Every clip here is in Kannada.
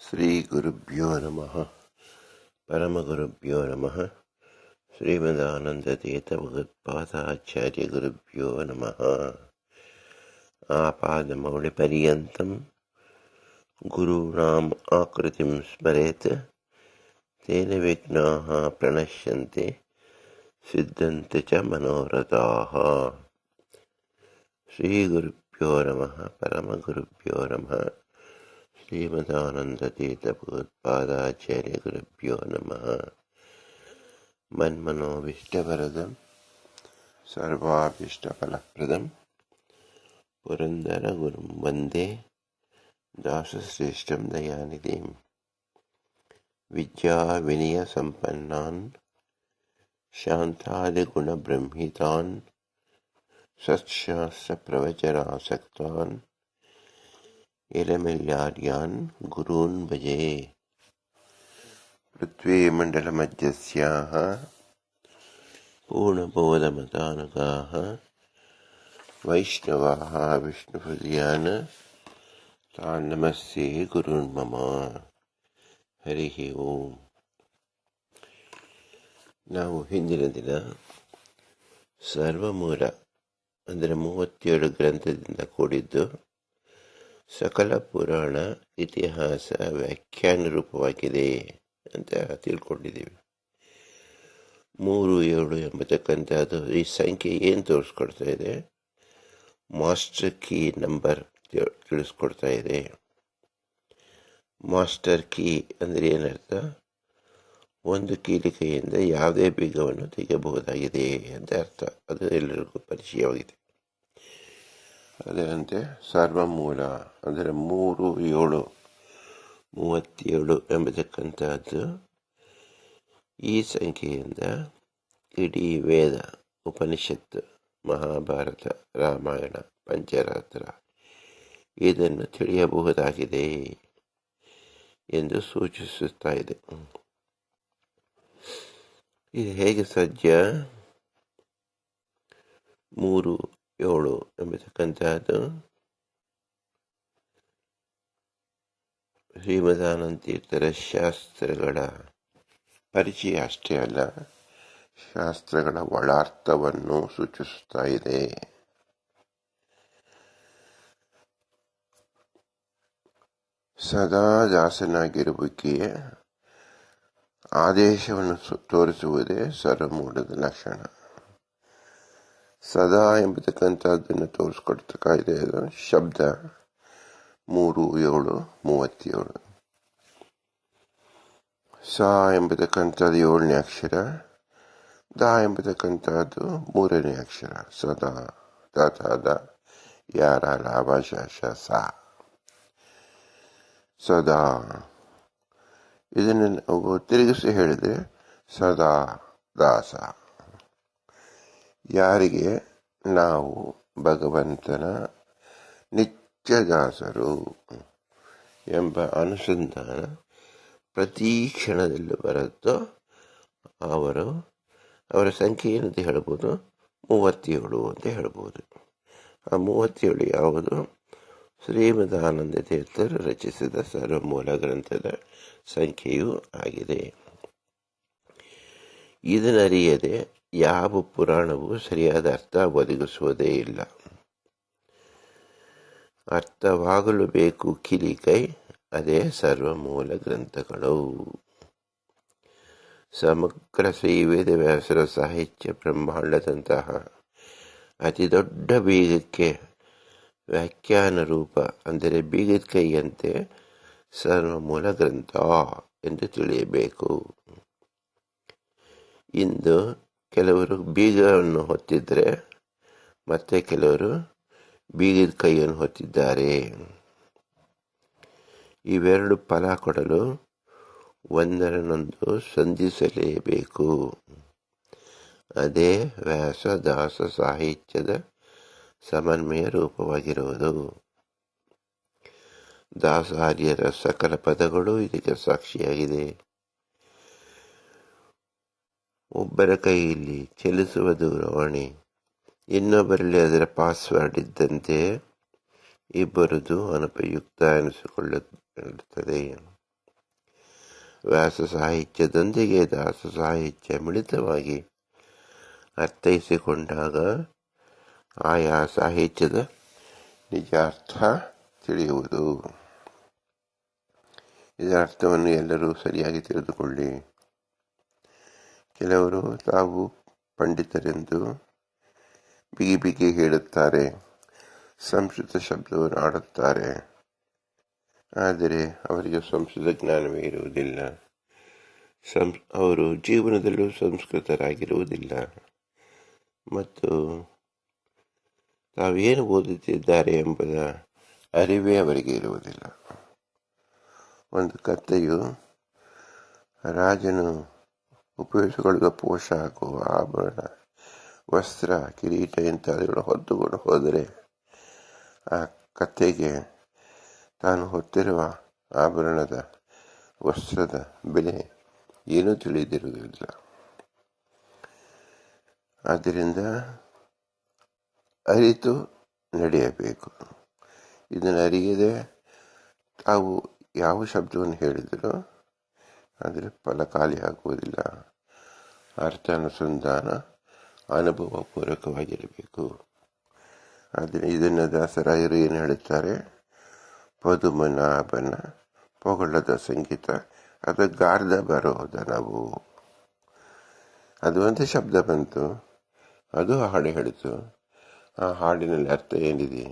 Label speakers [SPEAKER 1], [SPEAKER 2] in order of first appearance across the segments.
[SPEAKER 1] ಶ್ರೀ ಗುರುಭ್ಯೋ ನಮಃ. ಪರಮಗುರುಭ್ಯೋ ನಮಃ. ಶ್ರೀಮದಾನಂದತೀರ್ಥ ಭಗವತ್ಪಾದಾಚಾರ್ಯ ಗುರುಭ್ಯೋ ನಮಃ. ಆಪಾದಮೌಳಿಪರ್ಯಂತಂ ಗುರುಣಾಂ ಆಕೃತಿಂ ಸ್ಮರೇತ್ ತೇನ ವಿಘ್ನಾಃ ಪ್ರಣಶ್ಯಂತೆ ಸಿದ್ಧಂತೆ ಚ ಮನೋರಥಾಃ. ಶ್ರೀ ಗುರುಭ್ಯೋ ನಮಃ. ಪರಮಗುರುಭ್ಯೋ ನಮಃ. ಶ್ರೀಮದಾನಂದತೀರ್ಥ ಭಗವತ್ಪಾದಾಚಾರ್ಯ ಗುರುಭ್ಯೋ ನಮಃ. ಮನ್ಮನೋಭೀಷ್ಟವರದಂ ಸರ್ವಾಭೀಷ್ಟಫಲಪ್ರದಂ ಪುರಂದರ ಗುರುಂ ವಂದೇ ದಾಸಶ್ರೇಷ್ಠಂ ದಯಾನಿಧಿಂ. ವಿದ್ಯಾ ವಿನಯ ಸಂಪನ್ನಾನ್ ಶಾಂತಾದಿಗುಣಬ್ರಹ್ಮಿತಾನ್ ಸತ್ಶಾಸ್ತ್ರ ಪ್ರವಚನಾಸಕ್ತಾನ್ ಎಲಮೆಲ್ಯಾರ್ಯಾನ್ ಗುರೂನ್ ಭಜೆ. ಪೃಥ್ವೀಮಂಡಲಮಧ್ಯಸ್ಯಾಃ ಪೂರ್ಣಬೋಧಮತಾನುಗಾಃ ವೈಷ್ಣವಾಃ ವಿಷ್ಣುಹೃದಯಾನ್ ತಾನ್ ನಮಸ್ತೆ ಗುರುನ್ ಮಮ. ಹರಿ ಓಂ. ನಾವು ಹಿಂದಿನ ದಿನ ಸರ್ವಮೂಲ ಅಂದರೆ 37 ಗ್ರಂಥದಿಂದ ಕೂಡಿದ್ದು ಸಕಲ ಪುರಾಣ ಇತಿಹಾಸ ವ್ಯಾಖ್ಯಾನ ರೂಪವಾಗಿದೆ ಅಂತ ತಿಳ್ಕೊಂಡಿದ್ದೀವಿ. 37 ಎಂಬತಕ್ಕಂಥದ್ದು ಈ ಸಂಖ್ಯೆ ಏನು ತೋರಿಸ್ಕೊಡ್ತಾ ಇದೆ? ಮಾಸ್ಟರ್ ಕೀ ನಂಬರ್ ತಿಳಿಸ್ಕೊಡ್ತಾ ಇದೆ. ಮಾಸ್ಟರ್ ಕೀ ಅಂದರೆ ಏನರ್ಥ? ಒಂದು ಕೀಲಿಕೆಯಿಂದ ಯಾವುದೇ ಬೀಗವನ್ನು ತೆಗೆಯಬಹುದಾಗಿದೆ ಅಂತ ಅರ್ಥ. ಅದು ಎಲ್ಲರಿಗೂ ಪರಿಚಯವಾಗಿದೆ. ಅದರಂತೆ ಸರ್ವಮೂಲ ಅಂದರೆ 37 ಎಂಬತಕ್ಕಂಥದ್ದು ಈ ಸಂಖ್ಯೆಯಿಂದ ಇಡೀ ವೇದ, ಉಪನಿಷತ್ತು, ಮಹಾಭಾರತ, ರಾಮಾಯಣ, ಪಂಚರಾತ್ರ ಇದನ್ನು ತಿಳಿಯಬಹುದಾಗಿದೆ ಎಂದು ಸೂಚಿಸುತ್ತಾ ಇದೆ. ಇದು ಹೇಗೆ ಸಾಧ್ಯ? 37 ಎಂಬತಕ್ಕಂಥದ್ದು ಶ್ರೀಮದಾನಂದ ತೀರ್ಥರ ಶಾಸ್ತ್ರಗಳ ಪರಿಚಯ ಅಷ್ಟೇ ಅಲ್ಲ, ಶಾಸ್ತ್ರಗಳ ಒಳಾರ್ಥವನ್ನು ಸೂಚಿಸುತ್ತಾ ಇದೆ. ಸದಾ ದಾಸನಾಗಿರುವಿಕೆ ಆದೇಶವನ್ನು ತೋರಿಸುವುದೇ ಸರ್ವಮೂಲದ ಲಕ್ಷಣ. ಸದಾ ಎಂಬತಕ್ಕಂಥದ್ದನ್ನು ತೋರಿಸ್ಕೊಡ್ತಾ ಇದೆ. ಅದು ಶಬ್ದ 37. ಸ ಎಂಬತಕ್ಕಂಥದ್ದು 7ನೇ ಅಕ್ಷರ, ದ ಎಂಬತಕ್ಕಂಥದ್ದು 3ನೇ ಅಕ್ಷರ. ಸದಾ ದ ಯಾರ ಲಾಭ ಶಾಶ ಸ ಸದಾ. ಇದನ್ನು ನಾವು ತಿರುಗಿಸಿ ಹೇಳಿದ್ರೆ ಸದಾ ದಾಸ. ಯಾರಿಗೆ? ನಾವು ಭಗವಂತನ ನಿತ್ಯ ದಾಸರು ಎಂಬ ಅನುಸಂಧಾನ ಪ್ರತಿ ಕ್ಷಣದಲ್ಲಿ ಬರುತ್ತೋ ಅವರ ಸಂಖ್ಯೆ ಏನಂತ ಹೇಳ್ಬೋದು? 37 ಅಂತ ಹೇಳ್ಬೋದು. ಆ 37 ಯಾವುದು? ಶ್ರೀಮದಾನಂದ ತೀರ್ಥರು ರಚಿಸಿದ ಸರ್ವಮೂಲ ಗ್ರಂಥದ ಸಂಖ್ಯೆಯೂ ಆಗಿದೆ. ಇದನ್ನರಿಯದೆ ಯಾವ ಪುರಾಣವೂ ಸರಿಯಾದ ಅರ್ಥ ಒದಗಿಸುವುದೇ ಇಲ್ಲ. ಅರ್ಥವಾಗಲು ಬೇಕು ಕಿಲಿಕೈ, ಅದೇ ಸರ್ವಮೂಲ ಗ್ರಂಥಗಳು. ಸಮಗ್ರ ಶ್ರೀವೇದ ವ್ಯಾಸರ ಸಾಹಿತ್ಯ ಬ್ರಹ್ಮಾಂಡದಂತಹ ಅತಿ ದೊಡ್ಡ ಬೀಗಕ್ಕೆ ವ್ಯಾಖ್ಯಾನ ರೂಪ ಅಂದರೆ ಬೀಗದ ಕೈಯಂತೆ ಸರ್ವಮೂಲ ಗ್ರಂಥ ಎಂದು ತಿಳಿಯಬೇಕು. ಇಂದು ಕೆಲವರು ಬೀಗವನ್ನು ಹೊತ್ತಿದ್ರೆ ಮತ್ತೆ ಕೆಲವರು ಬೀಗದ ಕೈಯನ್ನು ಹೊತ್ತಿದ್ದಾರೆ. ಇವೆರಡು ಫಲ ಕೊಡಲು ಒಂದರನ್ನೊಂದು ಸಂಧಿಸಲೇಬೇಕು. ಅದೇ ವ್ಯಾಸ ದಾಸ ಸಾಹಿತ್ಯದ ಸಮನ್ವಯ ರೂಪವಾಗಿರುವುದು. ದಾಸಾರ್ಯರ ಸಕಲ ಪದಗಳು ಇದಕ್ಕೆ ಸಾಕ್ಷಿಯಾಗಿದೆ. ಒಬ್ಬರ ಕೈಯಲ್ಲಿ ಚಲಿಸುವ ದೂರವಾಣಿ, ಇನ್ನೊಬ್ಬರಲ್ಲಿ ಅದರ ಪಾಸ್ವರ್ಡ್ ಇದ್ದಂತೆ ಇಬ್ಬರದು ಅನುಪಯುಕ್ತ ಎನಿಸಿಕೊಳ್ಳುತ್ತದೆ. ವ್ಯಾಸ ಸಾಹಿತ್ಯದೊಂದಿಗೆ ದಾಸ ಸಾಹಿತ್ಯ ಮಿಳಿತವಾಗಿ ಅರ್ಥೈಸಿಕೊಂಡಾಗ ಆಯಾ ಸಾಹಿತ್ಯದ ನಿಜಾರ್ಥ ತಿಳಿಯುವುದು. ಇದರ ಅರ್ಥವನ್ನು ಎಲ್ಲರೂ ಸರಿಯಾಗಿ ತಿಳಿದುಕೊಳ್ಳಿ. ಕೆಲವರು ತಾವು ಪಂಡಿತರೆಂದು ಬಿಗಿ ಬಿಗಿ ಹೇಳುತ್ತಾರೆ, ಸಂಸ್ಕೃತ ಶಬ್ದವನ್ನು ಆಡುತ್ತಾರೆ. ಆದರೆ ಅವರಿಗೆ ಸಂಸ್ಕೃತ ಜ್ಞಾನವೇ ಇರುವುದಿಲ್ಲ. ಅವರು ಜೀವನದಲ್ಲೂ ಸಂಸ್ಕೃತರಾಗಿರುವುದಿಲ್ಲ ಮತ್ತು ತಾವೇನು ಓದುತ್ತಿದ್ದಾರೆ ಎಂಬುದ ಅರಿವೇ ಅವರಿಗೆ ಇರುವುದಿಲ್ಲ. ಒಂದು ಕಥೆಯು ರಾಜನು ಉಪಯೋಗಿಸಿಕೊಳ್ಳುವ ಪೋಷಾಕು, ಆಭರಣ, ವಸ್ತ್ರ, ಕಿರೀಟ ಇಂಥವುಗಳನ್ನು ಹೊತ್ತುಕೊಂಡು ಹೋದರೆ ಆ ಕಥೆಗೆ ತಾನು ಹೊತ್ತಿರುವ ಆಭರಣದ ವಸ್ತ್ರದ ಬೆಲೆ ಏನೂ ತಿಳಿದಿರುವುದಿಲ್ಲ. ಆದ್ದರಿಂದ ಅರಿತು ನಡೆಯಬೇಕು. ಇದನ್ನು ಅರಿಯದೆ ತಾವು ಯಾವ ಶಬ್ದವನ್ನು ಹೇಳಿದರೂ ಅದರ ಫಲ ಖಾಲಿಯಾಗುವುದಿಲ್ಲ. ಅರ್ಥ ಅನುಸಂಧಾನ ಅನುಭವ ಪೂರ್ವಕವಾಗಿರಬೇಕು. ಆದರೆ ಇದನ್ನು ದಾಸರಾಯರು ಏನು ಹೇಳುತ್ತಾರೆ? ಪದುಮನಾಭನ ಪೊಗಳದ ಸಂಗೀತ ಅದು ಗಾರ್ಧ ಬರೋದ ನಾವು. ಅದು ಒಂದು ಶಬ್ದ ಬಂತು, ಅದು ಹಾಡು ಹೇಳಿತು. ಆ ಹಾಡಿನಲ್ಲಿ ಅರ್ಥ ಏನಿದೆ?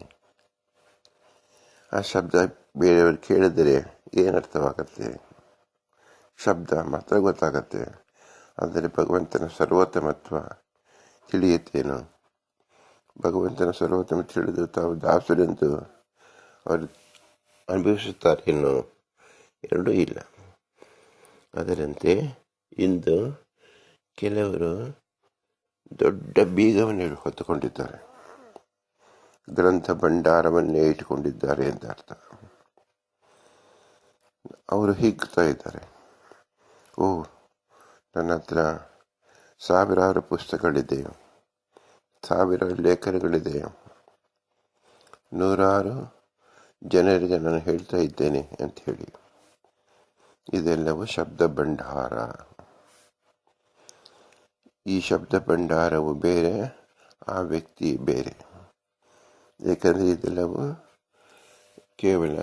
[SPEAKER 1] ಆ ಶಬ್ದ ಬೇರೆಯವರು ಕೇಳಿದರೆ ಏನರ್ಥವಾಗತ್ತೆ? ಶಬ್ದ ಮಾತ್ರ ಗೊತ್ತಾಗತ್ತೆ, ಆದರೆ ಭಗವಂತನ ಸರ್ವೋತ್ತಮತ್ವ ತಿಳಿಯುತ್ತೇನೋ? ಭಗವಂತನ ಸರ್ವೋತ್ತಮ ತಿಳಿದು ತಾವು ದಾಸರೆಂದು ಅವರು ಅನುಭವಿಸುತ್ತಾರೇನೋ? ಎರಡೂ ಇಲ್ಲ. ಅದರಂತೆ ಇಂದು ಕೆಲವರು ದೊಡ್ಡ ಬೀಗವನ್ನು ಹೊತ್ತುಕೊಂಡಿದ್ದಾರೆ, ಗ್ರಂಥ ಭಂಡಾರವನ್ನೇ ಇಟ್ಟುಕೊಂಡಿದ್ದಾರೆ ಅಂತ ಅರ್ಥ. ಅವರು ಹಿಗ್ತಾ ಇದ್ದಾರೆ, ಓ ನನ್ನ ಹತ್ರ ಸಾವಿರಾರು ಪುಸ್ತಕಗಳಿದೆ, ಸಾವಿರಾರು ಲೇಖನಗಳಿದೆ, ನೂರಾರು ಜನರಿಗೆ ನಾನು ಹೇಳ್ತಾ ಇದ್ದೇನೆ ಅಂತ ಹೇಳಿ. ಇದೆಲ್ಲವೂ ಶಬ್ದ ಭಂಡಾರ. ಈ ಶಬ್ದ ಭಂಡಾರವು ಬೇರೆ, ಆ ವ್ಯಕ್ತಿ ಬೇರೆ. ಏಕೆಂದರೆ ಇದೆಲ್ಲವೂ ಕೇವಲ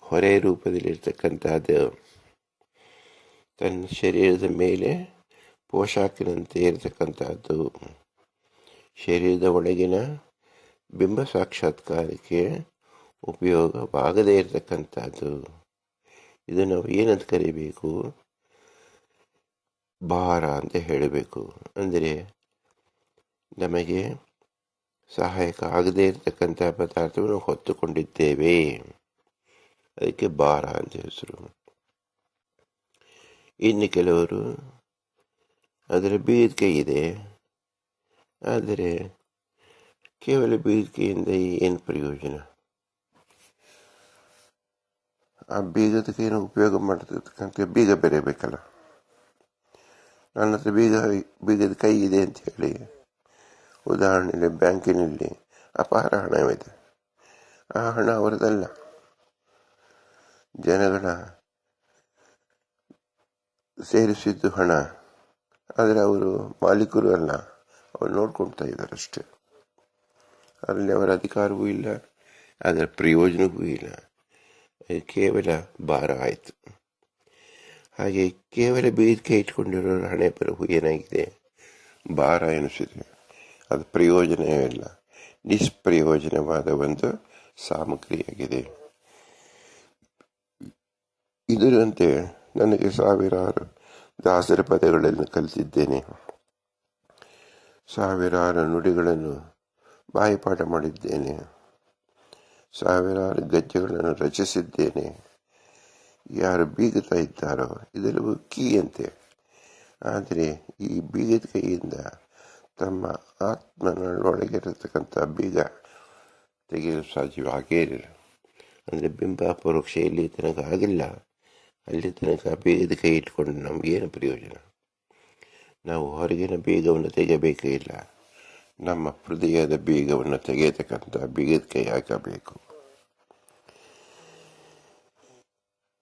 [SPEAKER 1] ಹೊರೆ ರೂಪದಲ್ಲಿರ್ತಕ್ಕಂಥದ್ದು. ತನ್ನ ಶರೀರದ ಮೇಲೆ ಪೋಷಾಕಿನಂತೆ ಇರತಕ್ಕಂಥದ್ದು. ಶರೀರದ ಒಳಗಿನ ಬಿಂಬ ಸಾಕ್ಷಾತ್ಕಾರಕ್ಕೆ ಉಪಯೋಗವಾಗದೇ ಇರತಕ್ಕಂಥದ್ದು. ಇದು ನಾವು ಏನಂತ ಕರಿಬೇಕು? ಭಾರ ಅಂತ ಹೇಳಬೇಕು. ಅಂದರೆ ನಮಗೆ ಸಹಾಯಕ ಆಗದೇ ಇರತಕ್ಕಂಥ ಪದಾರ್ಥವನ್ನು ಹೊತ್ತುಕೊಂಡಿದ್ದೇವೆ, ಅದಕ್ಕೆ ಭಾರ ಅಂತ ಹೆಸರು. ಇನ್ನು ಕೆಲವರು ಅದರ ಬೀಗದ ಕೈ ಇದೆ, ಆದರೆ ಕೇವಲ ಬೀಗದ ಕೈಯಿಂದ ಏನು ಪ್ರಯೋಜನ? ಆ ಬೀಗದ ಕೈಯನ್ನು ಉಪಯೋಗ ಮಾಡತಕ್ಕಂಥ ಬೀಗ ಬೇರೆ ಬೇಕಲ್ಲ. ನನ್ನ ಹತ್ರ ಬೀಗದ ಕೈ ಇದೆ ಅಂತ ಹೇಳಿ, ಉದಾಹರಣೆಯಲ್ಲಿ ಬ್ಯಾಂಕಿನಲ್ಲಿ ಅಪಾರ ಹಣವಿದೆ, ಆ ಹಣ ಅವರದಲ್ಲ, ಜನಗಳ ಸೇರಿಸಿದ್ದು ಹಣ. ಆದರೆ ಅವರು ಮಾಲೀಕರು ಅಲ್ಲ, ಅವರು ನೋಡ್ಕೊಳ್ತಾ ಇದ್ದಾರೆ ಅಷ್ಟೇ. ಅದರಲ್ಲಿ ಅವರ ಅಧಿಕಾರವೂ ಇಲ್ಲ, ಅದರ ಪ್ರಯೋಜನವೂ ಇಲ್ಲ. ಅದು ಕೇವಲ ಭಾರ ಆಯಿತು. ಹಾಗೆ ಕೇವಲ ಬೇಡಿಕೆ ಇಟ್ಕೊಂಡಿರೋ ಹಣೆ ಬರಹು ಏನಾಗಿದೆ? ಭಾರ ಎನಿಸಿದೆ. ಅದು ಪ್ರಯೋಜನವೇ ಇಲ್ಲ, ನಿಷ್ಪ್ರಯೋಜನವಾದ ಒಂದು ಸಾಮಗ್ರಿಯಾಗಿದೆ. ಇದರಂತೆ ನನಗೆ ಸಾವಿರಾರು ದಾಸರ ಪದಗಳನ್ನು ಕಲಿತಿದ್ದೇನೆ, ಸಾವಿರಾರು ನುಡಿಗಳನ್ನು ಬಾಯಿಪಾಠ ಮಾಡಿದ್ದೇನೆ, ಸಾವಿರಾರು ಗದ್ಯಗಳನ್ನು ರಚಿಸಿದ್ದೇನೆ. ಯಾರು ಬೀಗುತ್ತಾ ಇದ್ದಾರೋ ಇದೆಲ್ಲವೂ ಕೀಯಂತೆ. ಆದರೆ ಈ ಬೀಗದ ಕೈಯಿಂದ ತಮ್ಮ ಆತ್ಮನೊಳಗಿರತಕ್ಕಂಥ ಬೀಗ ತೆಗೆಯಲು ಸಾಧ್ಯವಾಗೇ ಇಲ್ಲ. ಅಂದರೆ ಬಿಂಬ ಪರೋಕ್ಷ ಇಲ್ಲಿ ತನಕ ಆಗಿಲ್ಲ, ಅಲ್ಲಿ ತನಕ ಬೀಗದ ಕೈ ಇಟ್ಕೊಂಡು ನಮಗೇನು ಪ್ರಯೋಜನ? ನಾವು ಹೊರಗಿನ ಬೀಗವನ್ನು ತೆಗೆಯಬೇಕೇ ಇಲ್ಲ, ನಮ್ಮ ಹೃದಯದ ಬೀಗವನ್ನು ತೆಗೆಯತಕ್ಕಂಥ ಬೀಗದ ಕೈ ಹಾಕಬೇಕು.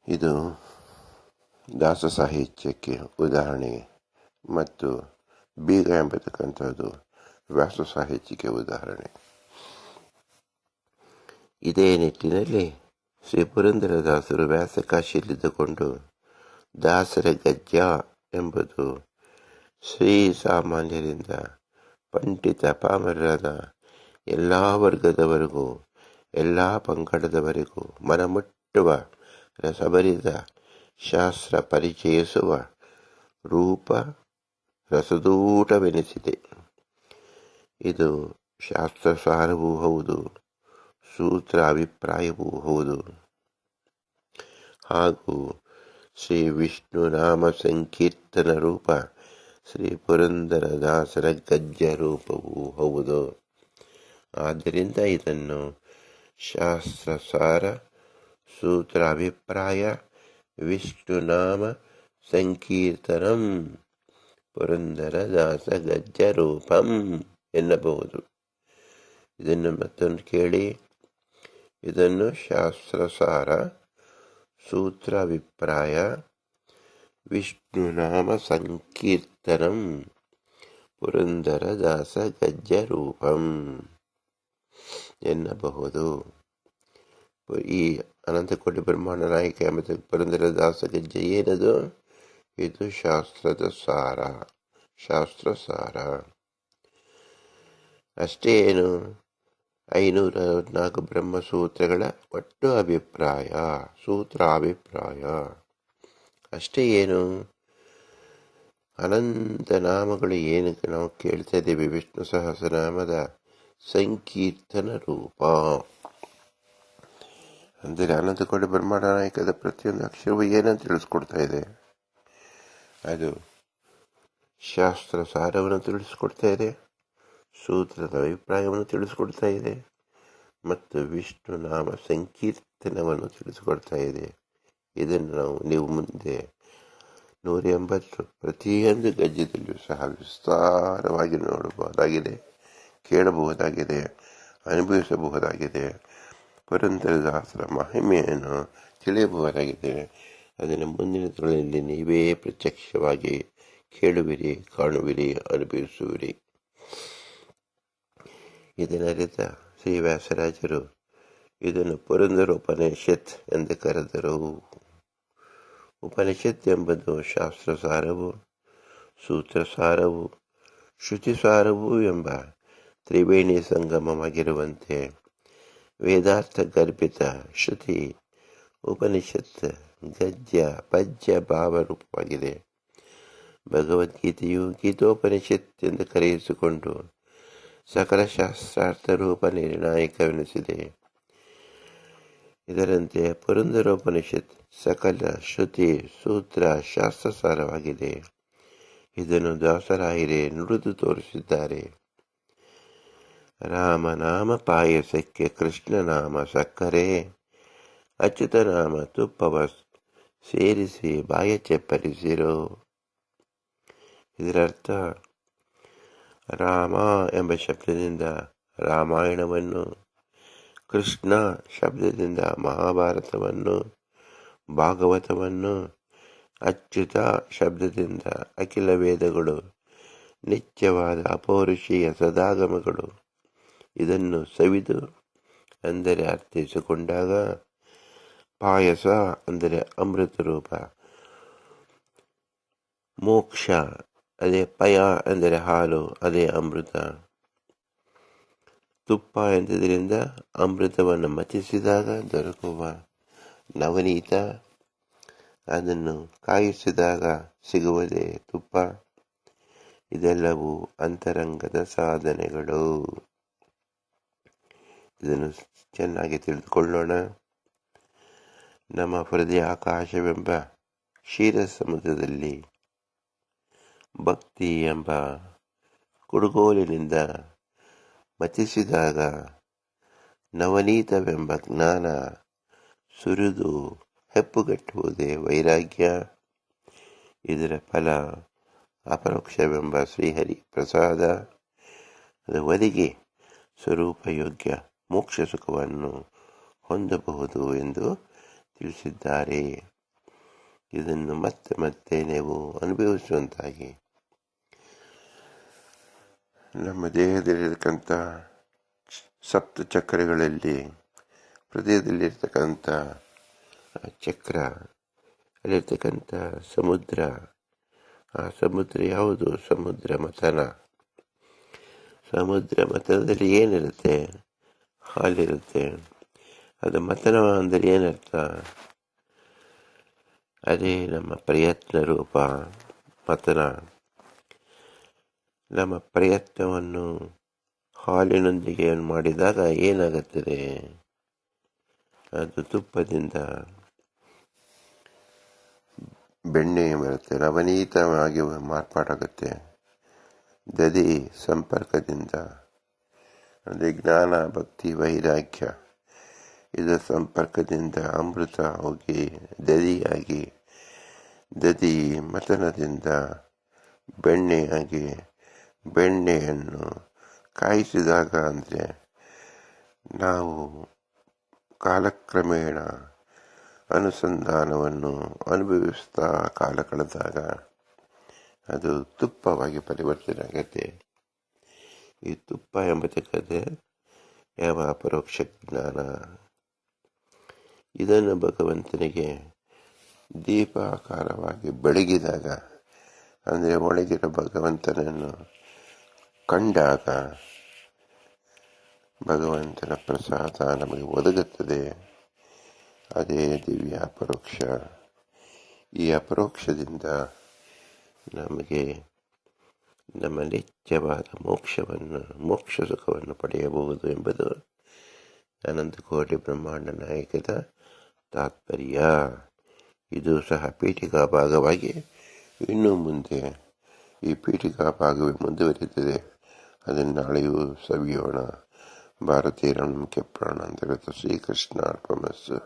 [SPEAKER 1] ಇದು ದಾಸ ಸಾಹಿತ್ಯಕ್ಕೆ ಉದಾಹರಣೆ ಮತ್ತು ಬೀಗ ಎಂಬತಕ್ಕಂಥದ್ದು ವ್ಯಾಸ ಸಾಹಿತ್ಯಕ್ಕೆ ಉದಾಹರಣೆ. ಇದೇ ನಿಟ್ಟಿನಲ್ಲಿ ಶ್ರೀ ಪುರಂದರದಾಸರು ವ್ಯಾಸಕಾಶಿಯಲ್ಲಿದ್ದುಕೊಂಡು ದಾಸರ ಗದ್ಯ ಎಂಬುದು ಶ್ರೀ ಸಾಮಾನ್ಯರಿಂದ ಪಂಡಿತ ಪಾಮರರಾದ ಎಲ್ಲ ವರ್ಗದವರೆಗೂ ಎಲ್ಲ ಪಂಗಡದವರೆಗೂ ಮನಮುಟ್ಟುವ ರಸಭರಿತ ಶಾಸ್ತ್ರ ಪರಿಚಯಿಸುವ ರೂಪ ರಸದೂಟವೆನಿಸಿದೆ. ಇದು ಶಾಸ್ತ್ರಸಾರವೂ ಹೌದು, ಸೂತ್ರ ಅಭಿಪ್ರಾಯವೂ ಹೌದು. ಹಾಗೂ ಶ್ರೀ ವಿಷ್ಣು ನಾಮ ಸಂಕೀರ್ತನ ರೂಪ ಶ್ರೀ ಪುರಂದರದಾಸರ ಗದ್ಯ ರೂಪವೂ ಹೌದು. ಆದ್ದರಿಂದ ಇದನ್ನು ಶಾಸ್ತ್ರಸಾರ, ಸೂತ್ರ ಅಭಿಪ್ರಾಯ, ವಿಷ್ಣುನಾಮ ಸಂಕೀರ್ತನಂ ಪುರಂದರದಾಸ ಗದ್ಯ ರೂಪಂ ಎನ್ನಬಹುದು. ಇದನ್ನು ಮತ್ತೊಂದು ಕೇಳಿ. ಇದನ್ನು ಶಾಸ್ತ್ರಸಾರ, ಸೂತ್ರಾಭಿಪ್ರಾಯ, ವಿಷ್ಣುನಾಮ ಸಂಕೀರ್ತನಂ ಪುರಂದರದಾಸ ಗದ್ಯ ರೂಪಂ ಎನ್ನಬಹುದು. ಈ ಅನಂತಕೋಟಿ ಬ್ರಹ್ಮಾಂಡ ನಾಯಕ ಮತ್ತು ಪುರಂದರದಾಸ ಗದ್ಯ ಏನದು? ಇದು ಶಾಸ್ತ್ರದ ಸಾರ, ಶಾಸ್ತ್ರಸಾರ. ಅಷ್ಟೇ ಏನು, 564 ಬ್ರಹ್ಮಸೂತ್ರಗಳ ಒಟ್ಟು ಅಭಿಪ್ರಾಯ, ಸೂತ್ರಾಭಿಪ್ರಾಯ. ಅಷ್ಟೇ ಏನು, ಅನಂತ ನಾಮಗಳು ಏನು ನಾವು ಕೇಳ್ತಾ ಇದ್ದೇವೆ, ವಿಷ್ಣು ಸಹಸ್ರನಾಮದ ಸಂಕೀರ್ತನ ರೂಪ. ಅಂದರೆ ಅನಂತಕೋಟಿ ಬ್ರಹ್ಮಾಂಡ ನಾಯಕದ ಪ್ರತಿಯೊಂದು ಅಕ್ಷರವು ಏನಂತ ತಿಳಿಸ್ಕೊಡ್ತಾ ಇದೆ? ಅದು ಶಾಸ್ತ್ರ ಸಾರವನ್ನು ತಿಳಿಸ್ಕೊಡ್ತಾ ಇದೆ, ಸೂತ್ರದ ಅಭಿಪ್ರಾಯವನ್ನು ತಿಳಿಸ್ಕೊಡ್ತಾ ಇದೆ ಮತ್ತು ವಿಷ್ಣು ನಾಮ ಸಂಕೀರ್ತನವನ್ನು ತಿಳಿಸಿಕೊಡ್ತಾ ಇದೆ. ಇದನ್ನು ನೀವು ಮುಂದೆ 180 ಪ್ರತಿಯೊಂದು ಗದ್ಯದಲ್ಲಿಯೂ ಸಹ ವಿಸ್ತಾರವಾಗಿ ನೋಡಬಹುದಾಗಿದೆ, ಕೇಳಬಹುದಾಗಿದೆ, ಅನುಭವಿಸಬಹುದಾಗಿದೆ. ಪುರಂದರದಾಸರ ಮಹಿಮೆಯನ್ನು ತಿಳಿಯಬಹುದಾಗಿದೆ. ಅದನ್ನು ಮುಂದಿನ ತರದಲ್ಲಿ ನೀವೇ ಪ್ರತ್ಯಕ್ಷವಾಗಿ ಕೇಳುವಿರಿ, ಕಾಣುವಿರಿ, ಅನುಭವಿಸುವಿರಿ. ಇದನ್ನರಿತ ಶ್ರೀ ವ್ಯಾಸರಾಜರು ಇದನ್ನು ಪುರಂದರೋಪನಿಷತ್ ಎಂದು ಕರೆದರು. ಉಪನಿಷತ್ ಎಂಬುದು ಶಾಸ್ತ್ರಸಾರವು, ಸೂತ್ರಸಾರವು, ಶ್ರುತಿಸಾರವು ಎಂಬ ತ್ರಿವೇಣಿ ಸಂಗಮವಾಗಿರುವಂತೆ ವೇದಾರ್ಥ ಗರ್ಭಿತ ಶ್ರುತಿ ಉಪನಿಷತ್ ಗದ್ಯ ಪದ್ಯ ಭಾವರೂಪವಾಗಿದೆ. ಭಗವದ್ಗೀತೆಯು ಗೀತೋಪನಿಷತ್ ಎಂದು ಕರೆಯಿಸಿಕೊಂಡು ಸಕಲ ಶಾಸ್ತ್ರಾರ್ಥ ರೂಪ ನಿರ್ಣಾಯಕವೆನಿಸಿದೆ. ಇದರಂತೆ ಪುರಂದರೋಪನಿಷತ್ ಸಕಲ ಶ್ರುತಿ ಸೂತ್ರ ಶಾಸ್ತ್ರಸಾರವಾಗಿದೆ. ಇದನ್ನು ದಾಸರಾಯರೇ ನುಡಿದು ತೋರಿಸಿದ್ದಾರೆ. ರಾಮನಾಮ ಪಾಯಸಕ್ಕೆ ಕೃಷ್ಣನಾಮ ಸಕ್ಕರೆ, ಅಚ್ಯುತನಾಮ ತುಪ್ಪವ ಸೇರಿಸಿ ಬಾಯ ಚಪ್ಪರಿಸಿರೋ. ಇದರರ್ಥ ರಾಮ ಎಂಬ ಶಬ್ದದಿಂದ ರಾಮಾಯಣವನ್ನು, ಕೃಷ್ಣ ಶಬ್ದದಿಂದ ಮಹಾಭಾರತವನ್ನು, ಭಾಗವತವನ್ನು, ಅಚ್ಯುತ ಶಬ್ದದಿಂದ ಅಖಿಲ ವೇದಗಳು, ನಿತ್ಯವಾದ ಅಪೌರುಷೀಯ ಸದಾಗಮಗಳು. ಇದನ್ನು ಸವಿದು ಅಂದರೆ ಅರ್ಥೈಸಿಕೊಂಡಾಗ ಪಾಯಸ ಅಂದರೆ ಅಮೃತ ರೂಪ, ಮೋಕ್ಷ ಅದೇ ಪಯ ಅಂದರೆ ಹಾಲು, ಅದೇ ಅಮೃತ, ತುಪ್ಪ ಎಂದರಿಂದ ಅಮೃತವನ್ನು ಮತಿಸಿದಾಗ ದೊರಕುವ ನವನೀತ, ಅದನ್ನು ಕಾಯಿಸಿದಾಗ ಸಿಗುವುದೇ ತುಪ್ಪ. ಇದೆಲ್ಲವೂ ಅಂತರಂಗದ ಸಾಧನೆಗಳು. ಇದನ್ನು ಚೆನ್ನಾಗಿ ತಿಳಿದುಕೊಳ್ಳೋಣ. ನಮ್ಮ ಹೃದಯ ಆಕಾಶವೆಂಬ ಕ್ಷೀರ ಸಮುದ್ರದಲ್ಲಿ ಭಕ್ತಿ ಎಂಬ ಕುಡುಗೋಲಿನಿಂದ ಮತಿಸಿದಾಗ ನವನೀತವೆಂಬ ಜ್ಞಾನ ಸುರಿದು ಹೆಪ್ಪುಗಟ್ಟುವುದೇ ವೈರಾಗ್ಯ. ಇದರ ಫಲ ಅಪರೋಕ್ಷವೆಂಬ ಶ್ರೀಹರಿ ಪ್ರಸಾದ. ಅದು ಒದಗಿ ಸ್ವರೂಪಯೋಗ್ಯ ಮೋಕ್ಷ ಸುಖವನ್ನು ಹೊಂದಬಹುದು ಎಂದು ತಿಳಿಸಿದ್ದಾರೆ. ಇದನ್ನು ಮತ್ತೆ ಮತ್ತೆ ನೀವು ಅನುಭವಿಸುವಂತಾಗಿ ನಮ್ಮ ದೇಹದಲ್ಲಿರ್ತಕ್ಕಂಥ ಸಪ್ತ ಚಕ್ರಗಳಲ್ಲಿ ಹೃದಯದಲ್ಲಿರ್ತಕ್ಕಂಥ ಚಕ್ರ, ಅಲ್ಲಿರ್ತಕ್ಕಂಥ ಸಮುದ್ರ, ಆ ಸಮುದ್ರ ಯಾವುದು? ಸಮುದ್ರ ಮಥನ. ಸಮುದ್ರ ಮಥನದಲ್ಲಿ ಏನಿರುತ್ತೆ? ಹಾಲಿರುತ್ತೆ. ಅದು ಮಥನ ಅಂದರೆ ಏನರ್ಥ? ಅದೇ ನಮ್ಮ ಪ್ರಯತ್ನ ರೂಪ ಮಥನ. ನಮ್ಮ ಪ್ರಯತ್ನವನ್ನು ಹಾಲಿನೊಂದಿಗೆ ಮಾಡಿದಾಗ ಏನಾಗುತ್ತದೆ? ಅದು ತುಪ್ಪದಿಂದ ಬೆಣ್ಣೆ ಬರುತ್ತೆ, ನವನೀತವಾಗಿ ಮಾರ್ಪಾಟಾಗುತ್ತೆ. ದದಿ ಸಂಪರ್ಕದಿಂದ ಅಂದರೆ ಜ್ಞಾನ, ಭಕ್ತಿ, ವೈರಾಗ್ಯ ಇದರ ಸಂಪರ್ಕದಿಂದ ಅಮೃತ ಹೋಗಿ ದದಿಯಾಗಿ, ದದಿ ಮಥನದಿಂದ ಬೆಣ್ಣೆಯಾಗಿ, ಬೆಣ್ಣೆಯನ್ನು ಕಾಯಿಸಿದಾಗ ಅಂದರೆ ನಾವು ಕಾಲಕ್ರಮೇಣ ಅನುಸಂಧಾನವನ್ನು ಅನುಭವಿಸ್ತಾ ಕಾಲ ಕಳೆದಾಗ ಅದು ತುಪ್ಪವಾಗಿ ಪರಿವರ್ತನೆ ಆಗುತ್ತೆ. ಈ ತುಪ್ಪ ಎಂಬತಕ್ಕಂತೆ ಯಾವ ಅಪರೋಕ್ಷ ಜ್ಞಾನ. ಇದನ್ನು ಭಗವಂತನಿಗೆ ದೀಪಾಕಾರವಾಗಿ ಬೆಳಗಿದಾಗ ಅಂದರೆ ಒಳಗಿರೋ ಭಗವಂತನನ್ನು ಕಂಡಾಗ ಭಗವಂತನ ಪ್ರಸಾದ ನಮಗೆ ಒದಗುತ್ತದೆ. ಅದೇ ದಿವ್ಯ ಅಪರೋಕ್ಷ. ಈ ಅಪರೋಕ್ಷದಿಂದ ನಮಗೆ ನಮ್ಮ ನಿತ್ಯವಾದ ಮೋಕ್ಷ ಸುಖವನ್ನು ಪಡೆಯಬಹುದು ಎಂಬುದು ಅನಂತಕೋಟಿ ಬ್ರಹ್ಮಾಂಡ ನಾಯಕದ ತಾತ್ಪರ್ಯ. ಇದು ಸಹ ಪೀಠಿಕಾ ಭಾಗವಾಗಿ ಇನ್ನು ಮುಂದೆ ಈ ಪೀಠಿಕಾ ಭಾಗವೇ ಮುಂದುವರಿಯುತ್ತದೆ. ಅದನ್ನು ನಾಳೆಯೂ ಸವಿಯೋಣ. ಭಾರತೀಯ ನಂಬಿಕೆ ಪ್ರಾಣ ಅಂತರ್ಗತ ಶ್ರೀಕೃಷ್ಣ ಅರ್ಪಣಮಸ್ತು.